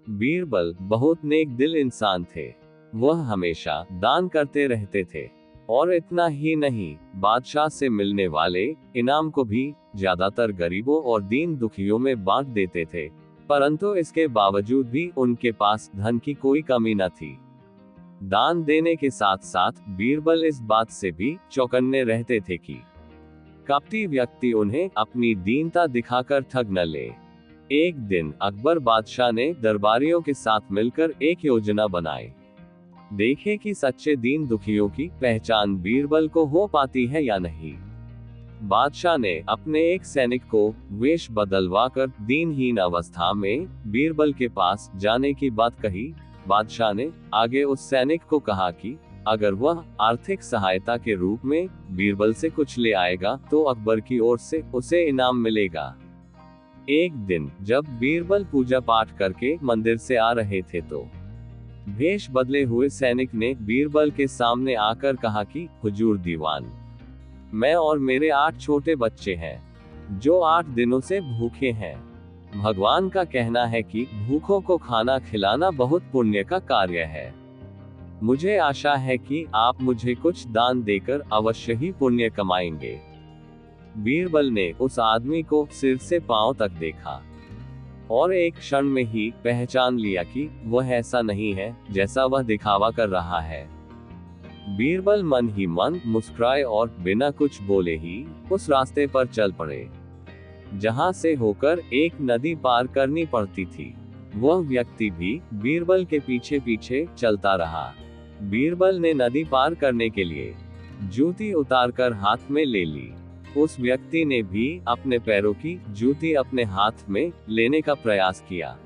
बीरबल बहुत नेक दिल इंसान थे। वह हमेशा दान करते रहते थे, और इतना ही नहीं, बादशाह से मिलने वाले इनाम को भी ज्यादातर गरीबों और दीन दुखियों में बांट देते थे। परंतु इसके बावजूद भी उनके पास धन की कोई कमी न थी। दान देने के साथ साथ बीरबल इस बात से भी चौकन्ने रहते थे कि कपटी व्यक्ति उन्हें अपनी दीनता दिखाकर ठग न ले। एक दिन अकबर बादशाह ने दरबारियों के साथ मिलकर एक योजना बनाई। देखे कि सच्चे दीन दुखियों की पहचान बीरबल को हो पाती है या नहीं। बादशाह ने अपने एक सैनिक को वेश बदलवा कर दीनहीन अवस्था में बीरबल के पास जाने की बात कही। बादशाह ने आगे उस सैनिक को कहा कि अगर वह आर्थिक सहायता के रूप में बीरबल से कुछ ले आएगा तो अकबर की ओर से उसे इनाम मिलेगा। एक दिन जब बीरबल पूजा पाठ करके मंदिर से आ रहे थे तो भेष बदले हुए सैनिक ने बीरबल के सामने आकर कहा कि हुजूर दीवान, मैं और मेरे 8 छोटे बच्चे हैं जो 8 दिनों से भूखे हैं। भगवान का कहना है कि भूखों को खाना खिलाना बहुत पुण्य का कार्य है। मुझे आशा है कि आप मुझे कुछ दान देकर अवश्य ही पुण्य कमाएंगे। बीरबल ने उस आदमी को सिर से पांव तक देखा और एक क्षण में ही पहचान लिया कि वह ऐसा नहीं है जैसा वह दिखावा कर रहा है। बीरबल मन ही मन मुस्कुराए और बिना कुछ बोले ही उस रास्ते पर चल पड़े जहां से होकर एक नदी पार करनी पड़ती थी। वह व्यक्ति भी बीरबल के पीछे पीछे चलता रहा। बीरबल ने नदी पार करने के लिए जूती उतारकर हाथ में ले ली। उस व्यक्ति ने भी अपने पैरों की जूती अपने हाथ में लेने का प्रयास किया।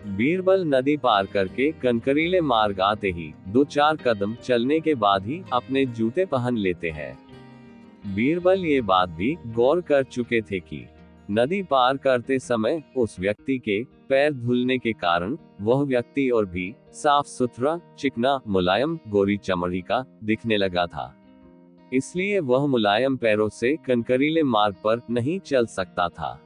बीरबल नदी पार करके कंकरीले मार्ग आते ही 2-4 कदम चलने के बाद ही अपने जूते पहन लेते हैं। बीरबल ये बात भी गौर कर चुके थे कि नदी पार करते समय उस व्यक्ति के पैर धुलने के कारण वह व्यक्ति और भी साफ सुथरा, चिकना, मुलायम, गोरी चमड़ी का दिखने लगा था। इसलिए वह मुलायम पैरों से कंकरीले मार्ग पर नहीं चल सकता था।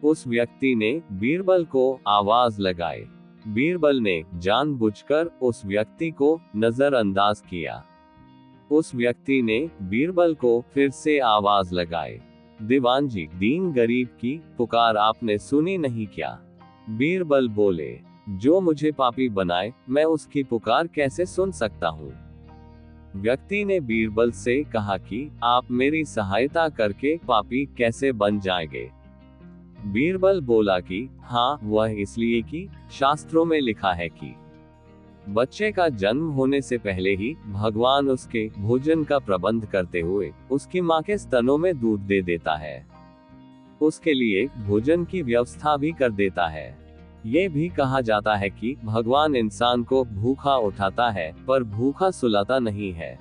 उस व्यक्ति ने बीरबल को आवाज लगाई। बीरबल ने जानबूझकर उस व्यक्ति को नजरअंदाज किया। उस व्यक्ति ने बीरबल को फिर से आवाज लगाई, दीवान जी, दीन गरीब की पुकार आपने सुनी नहीं क्या? बीरबल बोले, जो मुझे पापी बनाए मैं उसकी पुकार कैसे सुन सकता हूँ? व्यक्ति ने बीरबल से कहा कि आप मेरी सहायता करके पापी कैसे बन जाएंगे? बीरबल बोला कि हाँ, वह इसलिए कि शास्त्रों में लिखा है कि बच्चे का जन्म होने से पहले ही भगवान उसके भोजन का प्रबंध करते हुए उसकी माँ के स्तनों में दूध दे देता है। उसके लिए भोजन की व्यवस्था भी कर देता है। ये भी कहा जाता है कि भगवान इंसान को भूखा उठाता है पर भूखा सुलाता नहीं है।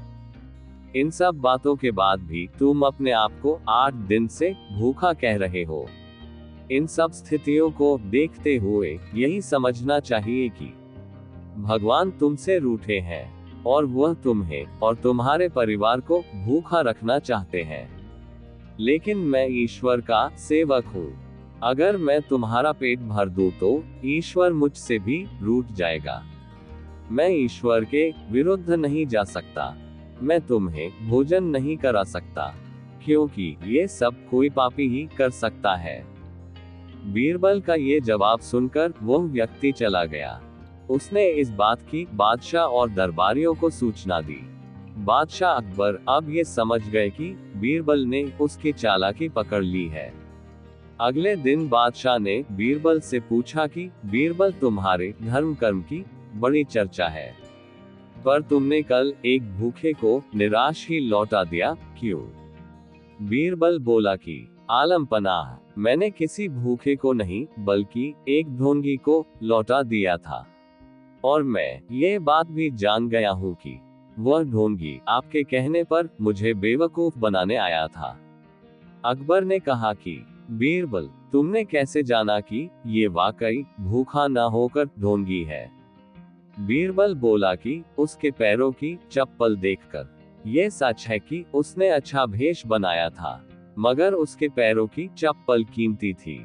इन सब बातों के बाद भी तुम अपने आप को 8 दिन से भूखा कह रहे हो। इन सब स्थितियों को देखते हुए यही समझना चाहिए कि भगवान तुमसे रूठे हैं और वह तुम्हें और तुम्हारे परिवार को भूखा रखना चाहते हैं। लेकिन मैं ईश्वर का सेवक हूँ। अगर मैं तुम्हारा पेट भर दूं तो ईश्वर मुझसे भी रूठ जाएगा। मैं ईश्वर के विरुद्ध नहीं जा सकता। मैं तुम्हें भोजन नहीं करा सकता, क्योंकि ये सब कोई पापी ही कर सकता है। बीरबल का ये जवाब सुनकर वह व्यक्ति चला गया। उसने इस बात की बादशाह और दरबारियों को सूचना दी। बादशाह अकबर अब ये समझ गए कि बीरबल ने उसकी चालाकी पकड़ ली है। अगले दिन बादशाह ने बीरबल से पूछा कि बीरबल, तुम्हारे धर्म कर्म की बड़ी चर्चा है, पर तुमने कल एक भूखे को निराश ही लौटा दिया, क्यों? बीरबल बोला कि आलम पनाह, मैंने किसी भूखे को नहीं बल्कि एक ढोंगी को लौटा दिया था, और मैं ये बात भी जान गया हूँ कि वह ढोंगी आपके कहने पर मुझे बेवकूफ बनाने आया था। अकबर ने कहा कि बीरबल, तुमने कैसे जाना कि ये वाकई भूखा न होकर ढोंगी है? बीरबल बोला कि उसके पैरों की चप्पल देखकर यह सच है कि उसने अच्छा भेष बनाया था, मगर उसके पैरों की चप्पल कीमती थी।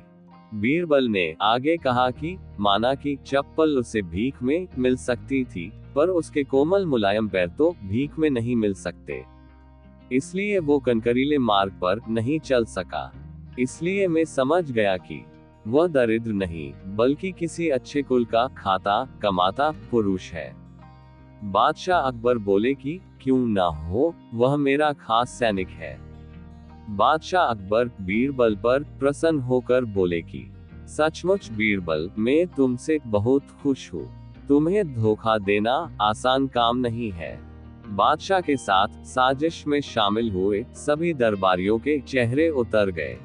बीरबल ने आगे कहा कि माना कि चप्पल उसे भीख में मिल सकती थी, पर उसके कोमल मुलायम पैर तो भीख में नहीं मिल सकते। इसलिए वो कंकरीले मार्ग पर नहीं चल सका। इसलिए मैं समझ गया कि वह दरिद्र नहीं, बल्कि किसी अच्छे कुल का खाता कमाता पुरुष है। बादशाह अकबर बोले कि क्यों ना हो, वह मेरा खास सैनिक है। बादशाह अकबर बीरबल पर प्रसन्न होकर बोले कि सचमुच बीरबल, मैं तुमसे बहुत खुश हूँ। तुम्हें धोखा देना आसान काम नहीं है। बादशाह के साथ साजिश में शामिल हुए सभी दरबारियों के चेहरे उतर गए।